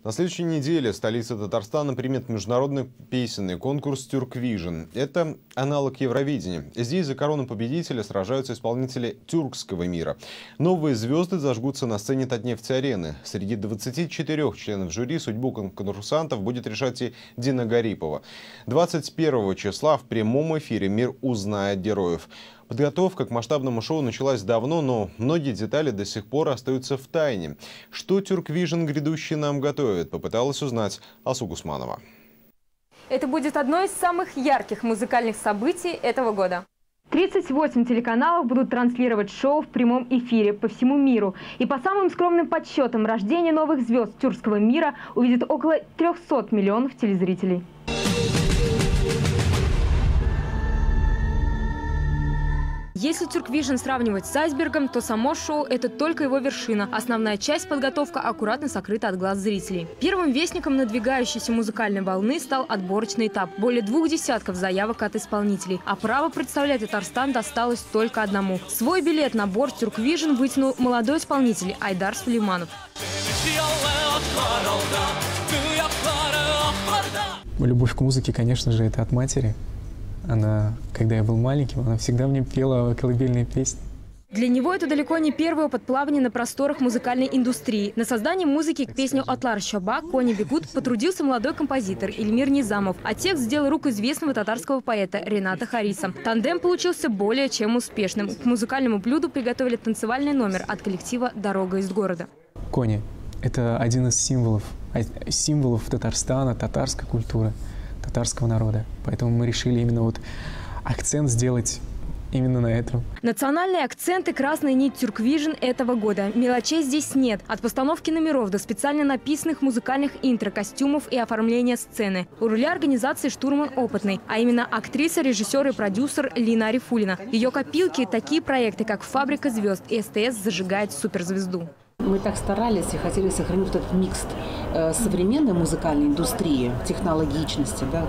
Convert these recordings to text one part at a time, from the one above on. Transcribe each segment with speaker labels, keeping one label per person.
Speaker 1: На следующей неделе столица Татарстана примет международный песенный конкурс «Тюрквижн». Это аналог Евровидения. Здесь за корону победителя сражаются исполнители тюркского мира. Новые звезды зажгутся на сцене Татнефть-арены. Среди 24 членов жюри судьбу конкурсантов будет решать и Дина Гарипова. 21 числа в прямом эфире мир узнает героев. Подготовка к масштабному шоу началась давно, но многие детали до сих пор остаются в тайне. Что «Тюрквижн» грядущий нам готовит, попыталась узнать Алсу Гусманова.
Speaker 2: Это будет одно из самых ярких музыкальных событий этого года. 38 телеканалов будут транслировать шоу в прямом эфире по всему миру. И по самым скромным подсчетам, рождение новых звезд тюркского мира увидит около 300 миллионов телезрителей. Если «Тюрквижн» сравнивать с айсбергом, то само шоу – это только его вершина. Основная часть подготовка аккуратно сокрыта от глаз зрителей. Первым вестником надвигающейся музыкальной волны стал отборочный этап. Более 2 десятков заявок от исполнителей. А право представлять Татарстан досталось только одному. Свой билет на борт «Тюрквижн» вытянул молодой исполнитель Айдар Сулейманов.
Speaker 3: Любовь к музыке, конечно же, это от матери. Она, когда я был маленьким, она всегда мне пела колыбельные песни.
Speaker 2: Для него это далеко не первое опыт плавания на просторах музыкальной индустрии. На создание музыки к песню «Атлар Шаба» «Кони бегут» потрудился молодой композитор Ильмир Низамов, а текст сделал рук известного татарского поэта Рената Хариса. Тандем получился более чем успешным. К музыкальному блюду приготовили танцевальный номер от коллектива «Дорога из города».
Speaker 3: Кони – это один из символов Татарстана, татарской культуры, татарского народа. Поэтому мы решили именно акцент сделать именно на этом.
Speaker 2: Национальные акценты – красная нить «Тюрквижн» этого года. Мелочей здесь нет. От постановки номеров до специально написанных музыкальных интро, костюмов и оформления сцены. У руля организации штурман опытный, а именно актриса, режиссер и продюсер Лина Арифулина. Ее копилки – такие проекты, как «Фабрика звезд» и «СТС зажигает суперзвезду».
Speaker 4: Мы так старались и хотели сохранить этот микс современной музыкальной индустрии, технологичности, да,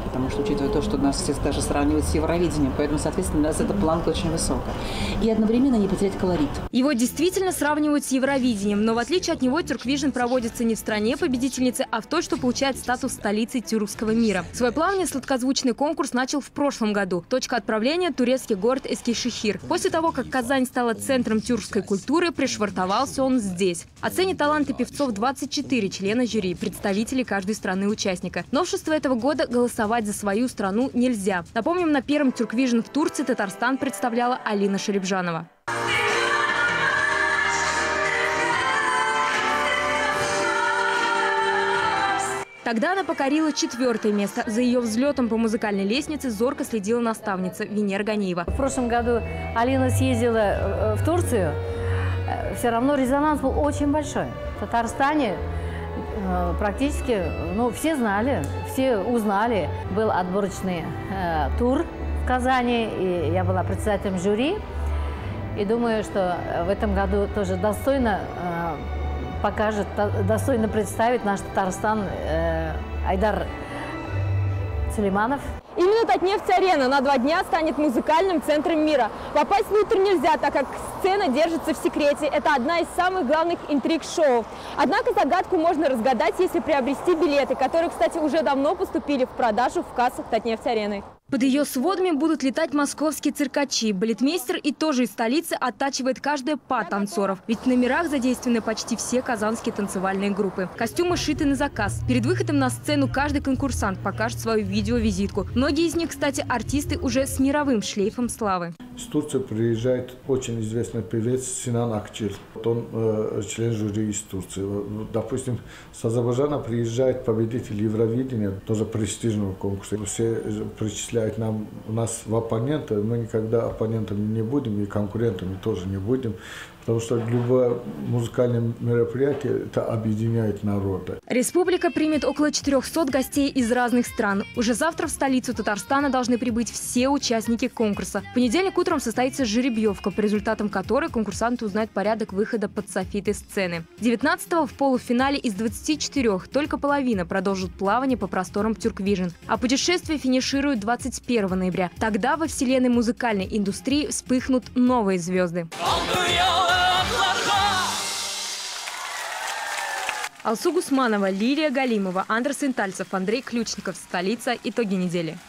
Speaker 4: потому что, учитывая то, что нас все даже сравнивают с Евровидением, поэтому, соответственно, у нас эта планка очень высокая. И одновременно не потерять колорит.
Speaker 2: Его действительно сравнивают с Евровидением, но в отличие от него «Тюрквижн» проводится не в стране победительницы, а в той, что получает статус столицы тюркского мира. Свой плавный сладкозвучный конкурс начал в прошлом году. Точка отправления – турецкий город Эскишехир. После того, как Казань стала центром тюркской культуры, пришвартовался он здесь. Оценит таланты певцов 24 члена жюри, представители каждой страны-участника. Новшество этого года – голосовать за свою страну нельзя. Напомним, на первом «Тюрквижн» в Турции Татарстан представляла Алина Шарибжанова. Тогда она покорила 4-е место. За ее взлетом по музыкальной лестнице зорко следила наставница Венера Ганеева.
Speaker 5: В прошлом году Алина съездила в Турцию. Все равно резонанс был очень большой. В Татарстане практически, все знали, все узнали. Был отборочный тур в Казани, и я была председателем жюри. И думаю, что в этом году тоже достойно представит наш Татарстан Айдар Сулейманов.
Speaker 2: Именно Татнефть-арена на 2 дня станет музыкальным центром мира. Попасть внутрь нельзя, так как сцена держится в секрете. Это одна из самых главных интриг шоу. Однако загадку можно разгадать, если приобрести билеты, которые, кстати, уже давно поступили в продажу в кассах Татнефть-арены. Под ее сводами будут летать московские циркачи. Балетмейстер и тоже из столицы оттачивает каждое па танцоров. Ведь в номерах задействованы почти все казанские танцевальные группы. Костюмы шиты на заказ. Перед выходом на сцену каждый конкурсант покажет свою видеовизитку. Многие из них, кстати, артисты уже с мировым шлейфом славы.
Speaker 6: С Турции приезжает очень известный певец Синан Акчил. Он член жюри из Турции. Допустим, с Азербайджана приезжает победитель Евровидения, тоже престижного конкурса. Все причисляют у нас в оппоненты. Мы никогда оппонентами не будем и конкурентами тоже не будем. Потому что любое музыкальное мероприятие – это объединяет народы.
Speaker 2: Республика примет около 400 гостей из разных стран. Уже завтра в столицу Татарстана должны прибыть все участники конкурса. В понедельник утром состоится жеребьевка, по результатам которой конкурсанты узнают порядок выхода под софиты сцены. 19-го в полуфинале из 24 только половина продолжит плавание по просторам «Тюрквижн». А путешествие финиширует 21 ноября. Тогда во вселенной музыкальной индустрии вспыхнут новые звезды. Алсу Гусманова, Лилия Галимова, Андрей Сентальцев, Андрей Ключников. Столица. Итоги недели.